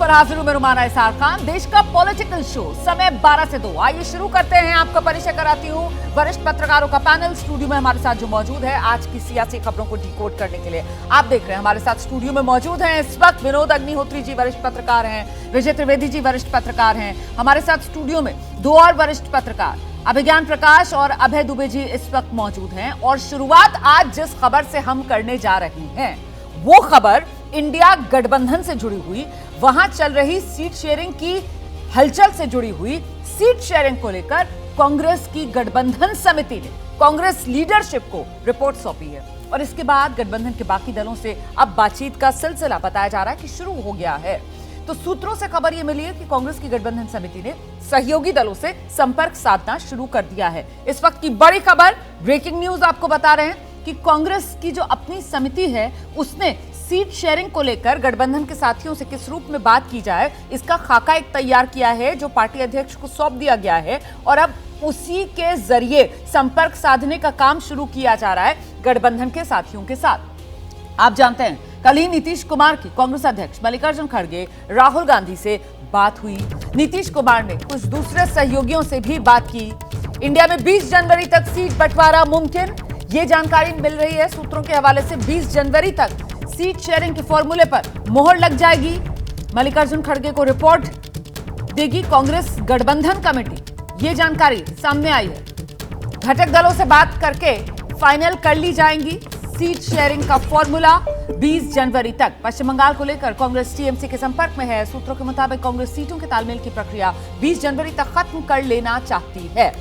पर हाजिर हूं मैं रुमाना इसार खान। देश का पॉलिटिकल शो समय 12 से 2। आइए शुरू करते हैं। आपका परिचय कराती हूं वरिष्ठ पत्रकारों का पैनल। स्टूडियो में हमारे साथ जो मौजूद है आज की सियासी खबरों को डिकोड करने के लिए, आप देख रहे हैं हमारे साथ स्टूडियो में मौजूद हैं इस वक्त विनोद अग्निहोत्री जी वरिष्ठ पत्रकार हैं, विजय त्रिवेदी जी वरिष्ठ पत्रकार हैं। हमारे साथ स्टूडियो में दो और वरिष्ठ पत्रकार अभिज्ञान प्रकाश और अभय दुबे जी इस वक्त मौजूद हैं। और शुरुआत आज जिस खबर से हम करने जा रहे हैं वो खबर इंडिया गठबंधन से जुड़ी हुई, वहां चल रही सीट शेयरिंग की हलचल से जुड़ी हुई। सीट शेयरिंग को लेकर कांग्रेस की गठबंधन समिति ने कांग्रेस लीडरशिप को रिपोर्ट सौंपी है और इसके बाद गठबंधन के बाकी दलों से अब बातचीत का सिलसिला बताया जा रहा है कि शुरू हो गया है। तो सूत्रों से खबर यह मिली है कि कांग्रेस की गठबंधन समिति ने सहयोगी दलों से संपर्क साधना शुरू कर दिया है। इस वक्त की बड़ी खबर, ब्रेकिंग न्यूज आपको बता रहे हैं कि कांग्रेस की जो अपनी समिति है उसने सीट शेयरिंग को लेकर गठबंधन के साथियों से किस रूप में बात की जाए इसका खाका एक तैयार किया है जो पार्टी अध्यक्ष को सौंप दिया गया है और अब उसी के जरिए संपर्क साधने का काम शुरू किया जा रहा है गठबंधन के साथियों के साथ। आप जानते हैं कल ही नीतीश कुमार की कांग्रेस अध्यक्ष मल्लिकार्जुन खड़गे राहुल गांधी से बात हुई। नीतीश कुमार ने कुछ दूसरे सहयोगियों से भी बात की। इंडिया में 20 जनवरी तक सीट बंटवारा मुमकिन, ये जानकारी मिल रही है सूत्रों के हवाले से। 20 जनवरी तक सीट शेयरिंग के फॉर्मूले पर मोहर लग जाएगी। मल्लिकार्जुन खड़गे को रिपोर्ट देगी कांग्रेस गठबंधन कमेटी, ये जानकारी सामने आई है। घटक दलों से बात करके फाइनल कर ली जाएंगी सीट शेयरिंग का फॉर्मूला 20 जनवरी तक। पश्चिम बंगाल को लेकर कांग्रेस टीएमसी के संपर्क में है। सूत्रों के मुताबिक कांग्रेस सीटों के तालमेल की प्रक्रिया 20 जनवरी तक खत्म कर लेना चाहती है।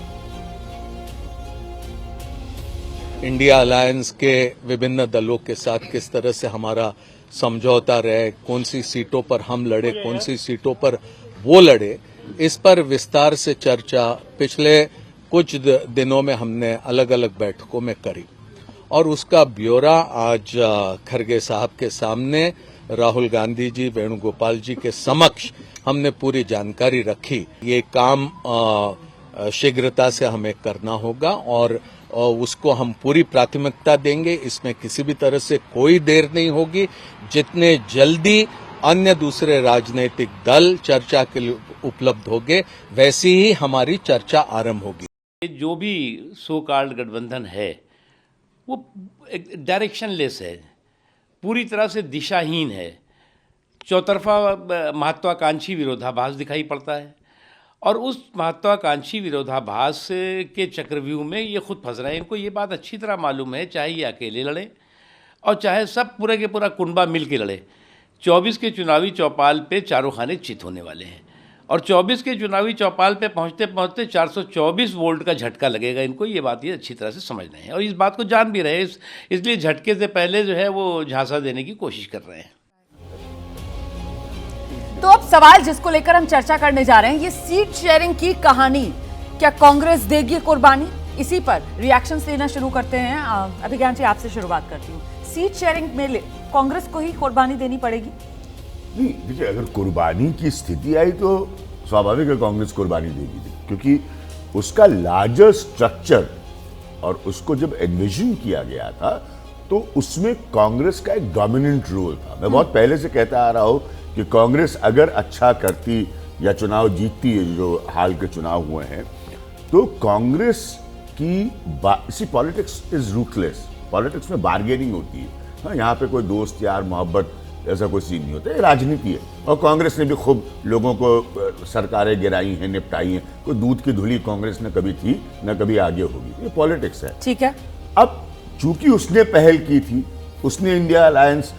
इंडिया अलायंस के विभिन्न दलों के साथ किस तरह से हमारा समझौता रहे, कौन सी सीटों पर हम लड़े, कौन सी सीटों पर वो लड़े, इस पर विस्तार से चर्चा पिछले कुछ दिनों में हमने अलग अलग बैठकों में करी और उसका ब्यौरा आज खड़गे साहब के सामने राहुल गांधी जी, वेणुगोपाल जी के समक्ष हमने पूरी जानकारी रखी। ये काम शीघ्रता से हमें करना होगा और उसको हम पूरी प्राथमिकता देंगे। इसमें किसी भी तरह से कोई देर नहीं होगी। जितने जल्दी अन्य दूसरे राजनीतिक दल चर्चा के लिए उपलब्ध होंगे वैसी ही हमारी चर्चा आरंभ होगी। जो भी सो कॉल्ड गठबंधन है वो डायरेक्शनलेस है, पूरी तरह से दिशाहीन है। चौतरफा महत्वाकांक्षी विरोधाभास दिखाई पड़ता है और उस महत्वाकांक्षी विरोधाभास के चक्रव्यूह में ये खुद फंस रहे हैं। इनको ये बात अच्छी तरह मालूम है, चाहे ये अकेले लड़े और चाहे सब पूरे के पूरा कुनबा मिल के लड़े। 24 के चुनावी चौपाल पे चारों खाने चित होने वाले हैं और 24 के चुनावी चौपाल पे पहुंचते पहुंचते 424 वोल्ट का झटका लगेगा इनको। ये बात ये अच्छी तरह से समझ रहे हैं और इस बात को जान भी रहे हैं, इसलिए झटके से पहले जो है वो झांसा देने की कोशिश कर रहे हैं। तो अब सवाल जिसको लेकर हम चर्चा करने जा रहे हैं, ये सीट शेयरिंग की कहानी, क्या कांग्रेस देगी कुर्बानी? इसी पर रिएक्शंस लेना शुरू करते हैं। अभिज्ञान जी आपसे शुरुआत करती हूँ। सीट शेयरिंग में कांग्रेस को ही कुर्बानी देनी पड़ेगी? नहीं, देखिए अगर कुर्बानी की स्थिति आई तो स्वाभाविक है कांग्रेस कुर्बानी देगी, क्योंकि उसका लार्जर स्ट्रक्चर और उसको जब एनविजन किया गया था तो उसमें कांग्रेस का एक डोमिनेंट रोल था। मैं बहुत पहले से कहता आ रहा हूं कि कांग्रेस अगर अच्छा करती या चुनाव जीतती है, जो हाल के चुनाव हुए हैं, तो कांग्रेस की इसी पॉलिटिक्स इज रूथलेस। पॉलिटिक्स में बार्गेनिंग होती है। हाँ, यहाँ पे कोई दोस्त यार मोहब्बत ऐसा कोई सीन नहीं होता, ये राजनीति है। और कांग्रेस ने भी खूब लोगों को सरकारें गिराई हैं, निपटाई हैं। कोई दूध की धुली कांग्रेस ने कभी थी न कभी आगे होगी, ये पॉलिटिक्स है। ठीक है। अब चूंकि उसने पहल की थी, उसने इंडिया अलायंस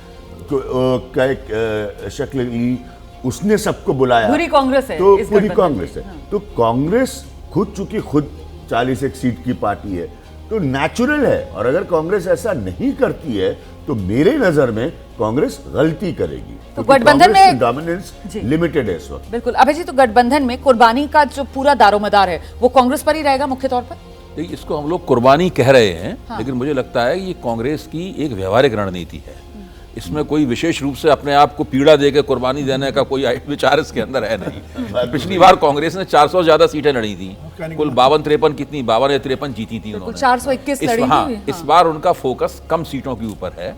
का एक शक्ल ली, उसने सबको बुलाया, पूरी कांग्रेस है, तो इस पूरी गठबंधन कांग्रेस है। तो कांग्रेस चूंकि खुद 41 सीट की पार्टी है तो नेचुरल है। और अगर कांग्रेस ऐसा नहीं करती है तो मेरे नजर में कांग्रेस गलती करेगी। तो गठबंधन में डोमिनेंस लिमिटेड है इस वक्त। बिल्कुल अभय जी, तो गठबंधन में कुर्बानी का जो पूरा दारोमदार है वो कांग्रेस पर ही रहेगा मुख्य तौर पर? देखिए, इसको हम लोग कुर्बानी कह रहे हैं, हाँ। लेकिन मुझे लगता है ये कांग्रेस की एक व्यवहारिक रणनीति है। इसमें कोई विशेष रूप से अपने आप को पीड़ा देकर कुर्बानी देने का कोई विचार इसके अंदर है नहीं। पिछली बार कांग्रेस ने 400 से ज्यादा सीटें लड़ी थी, कुल 52-53 कितनी 52 या 53 जीती थी उन्होंने। 421 लड़ी थी। इस बार उनका फोकस कम सीटों के ऊपर है,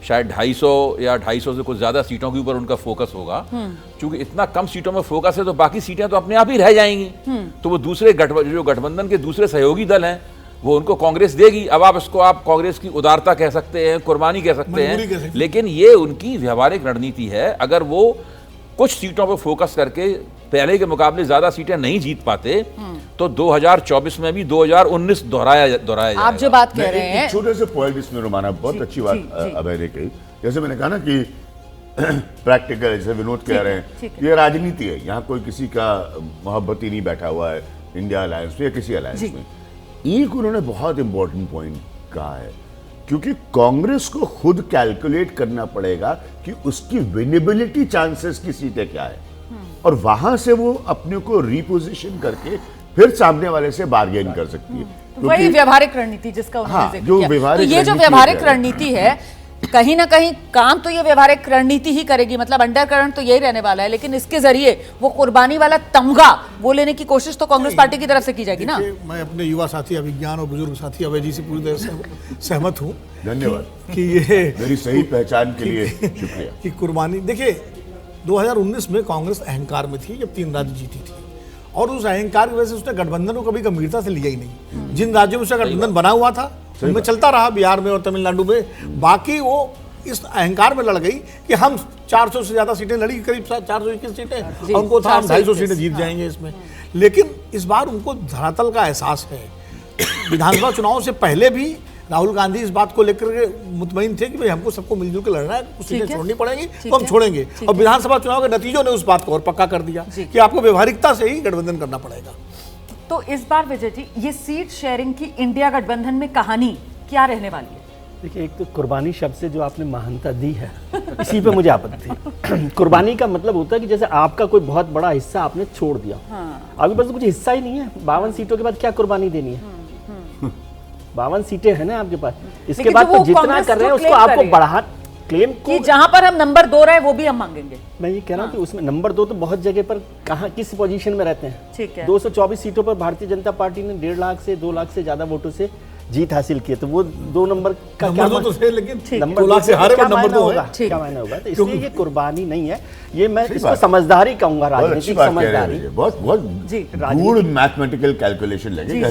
शायद 250 या 250 से कुछ ज्यादा सीटों के ऊपर उनका फोकस होगा। क्योंकि इतना कम सीटों में फोकस है तो बाकी सीटें तो अपने आप ही रह जाएंगी। तो वो दूसरे जो गठबंधन के दूसरे सहयोगी दल हैं वो उनको कांग्रेस देगी। अब आप इसको आप कांग्रेस की उदारता कह सकते हैं, कुर्बानी कह सकते हैं, लेकिन ये उनकी व्यवहारिक रणनीति है। अगर वो कुछ सीटों पर फोकस करके पहले के मुकाबले ज्यादा सीटें नहीं जीत पाते तो 2024 में भी 2019 दोहराया आप जो बात कह रहे हैं, छोटे से पॉइंट इसमें रोमाना, बहुत अच्छी बात अभय ने कही। जैसे मैंने कहा ना कि प्रैक्टिकल, जैसे विनोद कह रहे हैं, ये राजनीति है, यहाँ कोई किसी का मोहब्बत ही नहीं बैठा हुआ है इंडिया अलायंस में या किसी अलायंस में। एक उन्होंने बहुत इंपॉर्टेंट पॉइंट कहा है, क्योंकि कांग्रेस को खुद कैलकुलेट करना पड़ेगा कि उसकी विनेबिलिटी चांसेस की सीटें क्या है, और वहां से वो अपने को रिपोजिशन करके फिर सामने वाले से बार्गेन कर सकती है। वही व्यवहारिक रणनीति जिसका उन्होंने जिक्र किया। तो ये जो व्यवहारिक रणनीति है, कहीं ना कहीं काम तो ये व्यवहारिक रणनीति ही करेगी, मतलब अंडरकरंट तो यही रहने वाला है, लेकिन इसके जरिए वो कुर्बानी वाला तमगा वो लेने की कोशिश तो कांग्रेस पार्टी की तरफ से की जाएगी ना। मैं अपने युवा साथी अभिज्ञान और बुजुर्ग साथी अभय जी से पूरी तरह से सहमत हूँ। धन्यवाद कि ये मेरी सही पहचान के लिए शुक्रिया। कि कुर्बानी, देखिए 2019 में कांग्रेस अहंकार में थी जब 3 राज्य जीती थी, और उस अहंकार की वजह से उसने गठबंधन को कभी गंभीरता से लिया ही नहीं। जिन राज्यों में उसका गठबंधन बना हुआ था उनमें चलता रहा, बिहार में और तमिलनाडु में। बाकी वो इस अहंकार में लड़ गई कि हम 400 से ज्यादा सीटें लड़ी, करीब 421 सीटें, और उनको था हम 250 सीटें जीत जाएंगे इसमें। लेकिन इस बार उनको धरातल का एहसास है। विधानसभा चुनाव से पहले भी राहुल गांधी इस बात को लेकर के मुतमईन थे कि भाई हमको सबको मिलजुल के लड़ना है, कुछ सीटें छोड़नी पड़ेंगी तो हम छोड़ेंगे। और विधानसभा चुनाव के नतीजों ने उस बात को और पक्का कर दिया कि आपको व्यवहारिकता से ही गठबंधन करना पड़ेगा। तो इस बार विजय जी, ये सीट शेयरिंग की इंडिया गठबंधन में कहानी क्या रहने वाली है? देखिए, एक तो कुर्बानी शब्द से जो आपने महानता दी है, इसी पे मुझे आपत्ति थी। कुर्बानी का मतलब होता है कि जैसे आपका कोई बहुत बड़ा हिस्सा आपने छोड़ दिया। अभी बस कुछ हिस्सा ही नहीं है, 52 सीटों के बाद क्या कुर्बानी देनी है? 52 सीटें हैं ना आपके पास, इसके बाद तो जितना कर रहे हैं उसको आपको बढ़ा क्लेम कि जहां पर हम नंबर 2 रहे वो भी हम मांगेंगे। मैं ये कह रहा हूँ कि उसमें नंबर 2 तो बहुत जगह पर कहाँ किस पोजीशन में रहते हैं। ठीक है, 224 सीटों पर भारतीय जनता पार्टी ने 1.5 लाख से 2 लाख से ज्यादा वोटों से जीत हासिल की है। तो वो 2 नंबर का क्या तो थे, लेकिन नंबर 2 लाख से हारे पर नंबर 2 होगा, क्या मायने होगा? तो इसलिए ये कुर्बानी नहीं है, ये मैं इसको समझदारी कहूंगा, राजनीतिक समझदारी। बहुत गूढ़ मैथमेटिकल कैलकुलेशन लगेगा।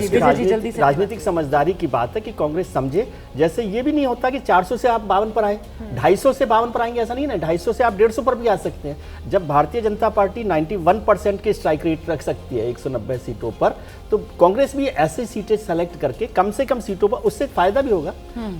राजनीतिक समझदारी की बात है कि कांग्रेस समझे, जैसे ये भी नहीं होता कि 400 से आप 52 पर आए, 250 से 52 पर आएंगे, ऐसा नहीं है ना। 250 से आप 150 पर भी आ सकते हैं। जब भारतीय जनता पार्टी 91% की स्ट्राइक रेट रख सकती है 190 सीटों पर, तो कांग्रेस भी ऐसी सीटें सेलेक्ट करके कम से कम सीटों पर, उससे फायदा भी होगा,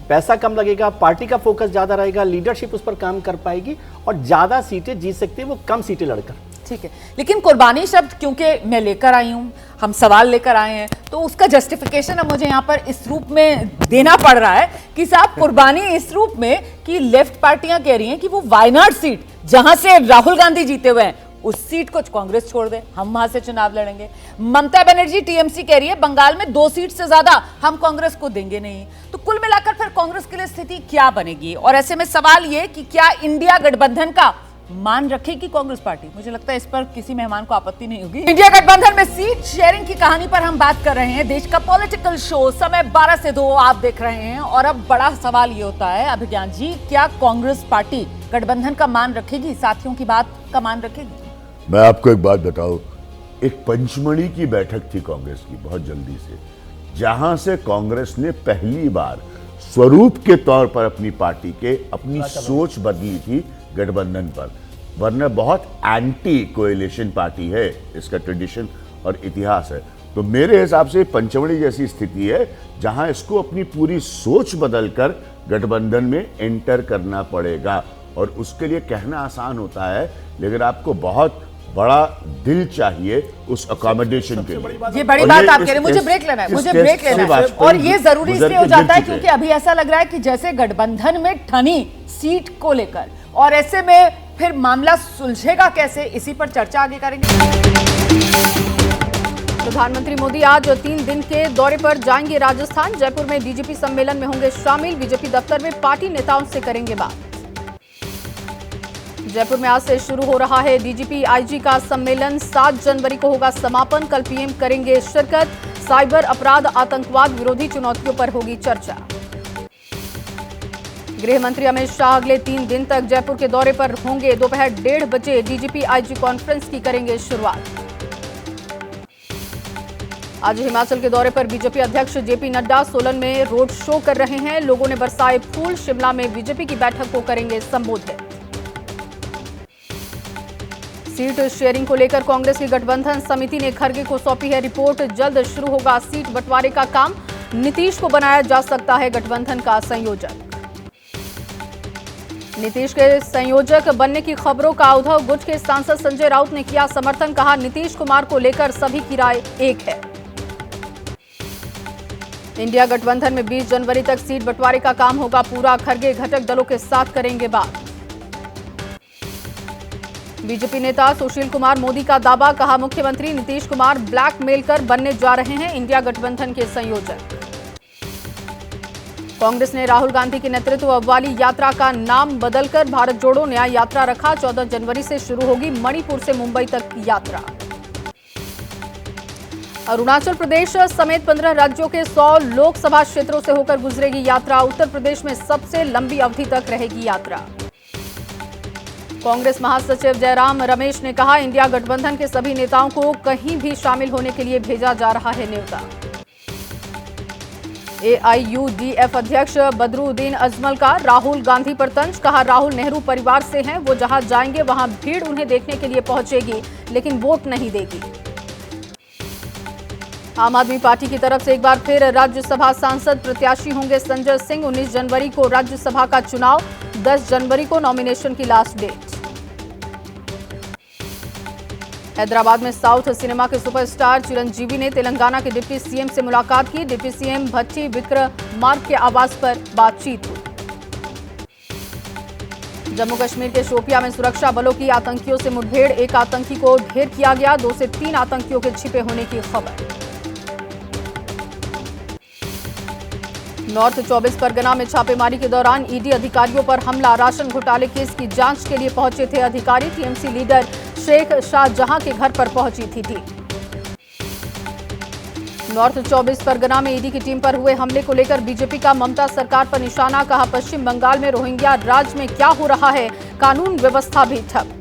पैसा कम लगेगा, पार्टी का फोकस ज्यादा रहेगा, लीडरशिप उस पर काम कर पाएगी और ज्यादा सीटें जीत सकती है वो कम सीटें लड़कर। ठीक है, लेकिन कुर्बानी शब्द क्योंकि मैं लेकर आई हूं, हम सवाल लेकर आए हैं, तो उसका जस्टिफिकेशन अब मुझे यहाँ पर इस रूप में देना पड़ रहा है कि साहब कुर्बानी इस रूप में कि लेफ्ट पार्टियां कह रही हैं कि वो वायनाड सीट जहां से राहुल गांधी जीते हुए हैं उस सीट को कांग्रेस छोड़ दे, हम वहां से चुनाव लड़ेंगे। ममता बनर्जी टीएमसी कह रही है बंगाल में 2 सीट से ज्यादा हम कांग्रेस को देंगे नहीं। तो कुल मिलाकर फिर कांग्रेस के लिए स्थिति क्या बनेगी? और ऐसे में सवाल ये कि क्या इंडिया गठबंधन का मान रखेगी कांग्रेस पार्टी? मुझे लगता है इस पर किसी मेहमान को आपत्ति नहीं होगी। इंडिया गठबंधन में सीट शेयरिंग की कहानी पर हम बात कर रहे हैं। देश का पॉलिटिकल शो समय 12 से 2 आप देख रहे हैं, और अब बड़ा सवाल ये होता है अभिज्ञान जी, क्या कांग्रेस पार्टी गठबंधन का मान रखेगी, साथियों की बात का मान रखेगी? मैं आपको एक बात बताऊं, एक पंचमढ़ी की बैठक थी कांग्रेस की बहुत जल्दी से, जहां से कांग्रेस ने पहली बार स्वरूप के तौर पर अपनी पार्टी के अपनी सोच बदली थी गठबंधन पर। वरना बहुत एंटी कोएलिशन पार्टी है, इसका ट्रेडिशन और इतिहास है। तो मेरे हिसाब से पंचमढ़ी जैसी स्थिति है जहां इसको अपनी पूरी सोच बदलकर गठबंधन में एंटर करना पड़ेगा। और उसके लिए कहना आसान होता है, लेकिन आपको बहुत बड़ा दिल चाहिए उस अकोमोडेशन के लिए। ये बड़ी बात आप कह रहे हैं, मुझे ब्रेक लेना है, मुझे ब्रेक लेना है। और ये जरूरी इसलिए हो जाता है क्योंकि अभी ऐसा लग रहा है कि जैसे गठबंधन में ठनी सीट को लेकर, और ऐसे में फिर मामला सुलझेगा कैसे, इसी पर चर्चा आगे करेंगे। प्रधानमंत्री मोदी आज 3 दिन के दौरे पर जाएंगे राजस्थान। जयपुर में डीजीपी सम्मेलन में होंगे शामिल। बीजेपी दफ्तर में पार्टी नेताओं से करेंगे बात। जयपुर में आज से शुरू हो रहा है डीजीपी आईजी का सम्मेलन। 7 जनवरी को होगा समापन। कल पीएम करेंगे शिरकत। साइबर अपराध, आतंकवाद विरोधी चुनौतियों पर होगी चर्चा। गृह मंत्री अमित शाह अगले 3 दिन तक जयपुर के दौरे पर होंगे। दोपहर 1:30 बजे डीजीपी आईजी कॉन्फ्रेंस की करेंगे शुरुआत। आज हिमाचल के दौरे पर बीजेपी अध्यक्ष जेपी नड्डा सोलन में रोड शो कर रहे हैं। लोगों ने बरसाए फूल। शिमला में बीजेपी की बैठक को करेंगे संबोधित। सीट शेयरिंग को लेकर कांग्रेस की गठबंधन समिति ने खरगे को सौंपी है रिपोर्ट। जल्द शुरू होगा सीट बंटवारे का काम। नीतीश को बनाया जा सकता है गठबंधन का संयोजक। नीतीश के संयोजक बनने की खबरों का उद्धव गुट के सांसद संजय राउत ने किया समर्थन। कहा, नीतीश कुमार को लेकर सभी की राय एक है। इंडिया गठबंधन में 20 जनवरी तक सीट बंटवारे का काम होगा पूरा। खरगे घटक दलों के साथ करेंगे बात। बीजेपी नेता सुशील कुमार मोदी का दावा। कहा, मुख्यमंत्री नीतीश कुमार ब्लैकमेल कर बनने जा रहे हैं इंडिया गठबंधन के संयोजक। कांग्रेस ने राहुल गांधी के नेतृत्व वाली यात्रा का नाम बदलकर भारत जोड़ो न्याय यात्रा रखा। 14 जनवरी से शुरू होगी मणिपुर से मुंबई तक यात्रा। अरुणाचल प्रदेश समेत 15 राज्यों के 100 लोकसभा क्षेत्रों से होकर गुजरेगी यात्रा। उत्तर प्रदेश में सबसे लंबी अवधि तक रहेगी यात्रा। कांग्रेस महासचिव जयराम रमेश ने कहा, इंडिया गठबंधन के सभी नेताओं को कहीं भी शामिल होने के लिए भेजा जा रहा है न्योता। AIUDF अध्यक्ष बदरुद्दीन अजमल का राहुल गांधी पर तंज। कहा, राहुल नेहरू परिवार से हैं। वो जहां जाएंगे वहां भीड़ उन्हें देखने के लिए पहुंचेगी, लेकिन वोट नहीं देगी। आम आदमी पार्टी की तरफ से एक बार फिर राज्यसभा सांसद प्रत्याशी होंगे संजय सिंह। 19 जनवरी को राज्यसभा का चुनाव। 10 जनवरी को नॉमिनेशन की लास्ट डेट। हैदराबाद में साउथ सिनेमा के सुपरस्टार चिरंजीवी ने तेलंगाना के डिप्टी सीएम से मुलाकात की। डिप्टी सीएम भट्टी विक्रमार्क के आवास पर बातचीत हुई। जम्मू कश्मीर के शोपियां में सुरक्षा बलों की आतंकियों से मुठभेड़। एक आतंकी को ढेर किया गया। 2 से 3 आतंकियों के छिपे होने की खबर। नॉर्थ 24 परगना में छापेमारी के दौरान ईडी अधिकारियों पर हमला। राशन घोटाले केस की जांच के लिए पहुंचे थे अधिकारी। टीएमसी लीडर शेख शाहजहां के घर पर पहुंची थी टीम। नॉर्थ 24 परगना में ईडी की टीम पर हुए हमले को लेकर बीजेपी का ममता सरकार पर निशाना। कहा, पश्चिम बंगाल में रोहिंग्या राज में क्या हो रहा है, कानून व्यवस्था भी ठप।